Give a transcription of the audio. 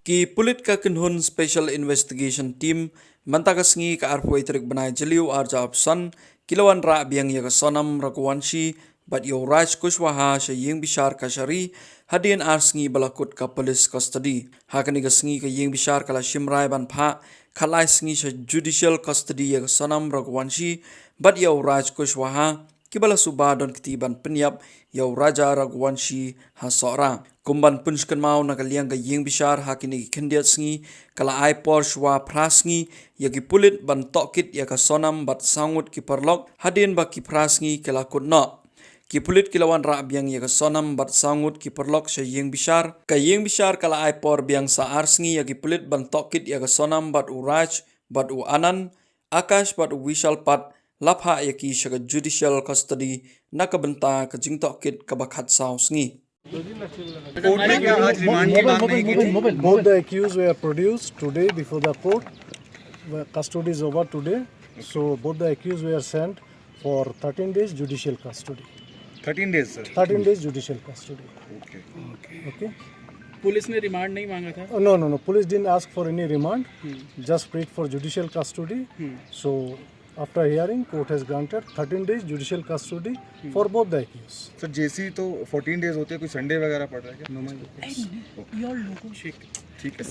Ki pulit ka kinhun special investigation team mantagasngi ka arpoi trik banai jeliu arja opsan kilawan ra biang ya sonam rakwanshi bat yo raj kushwaha she ying bishar kashari hadin arsngi balakut ka police custody hakani gasngi ka ying bishar kala shimrai ban pha khalai sngi she judicial custody ya sonam rakwanshi bat yo raj kushwaha kibala suba don ketiban penyap yo raja rakwanshi hasora kumban punchkan mau nakaliang ka ying bishar hakini khendiat sngi kala ai por shwa prasngi yagi pulit ban tokit ya ka sonam bat sangut ki perlok hadin ba ki prasngi kala kutno ki pulit kilawan ra biang ya ka sonam bat sangut ki perlok she ying bishar kala ai por biang sa arsngi yagi pulit ban tokit ya ka sonam bat uraj bat u anan akash bat u vishal pat lapha yaki shaga judicial custody nakabenta ka jingtok kit kabakhat sausngi. Both the accused were produced today before the court. The custody is over today, so both the accused were sent for 13 days judicial custody. 13 days, sir. 13 days judicial custody. Okay. Police ने रिमांड नहीं मांगा था? No. Police didn't ask for any remand. Just prayed for judicial custody. So after hearing, court has granted 13 days judicial custody for both the accused. Sir JC तो 14 डेज होते हैं, कोई संडे वगैरह पड़ रहा है क्या? यार लोगों से ठीक है.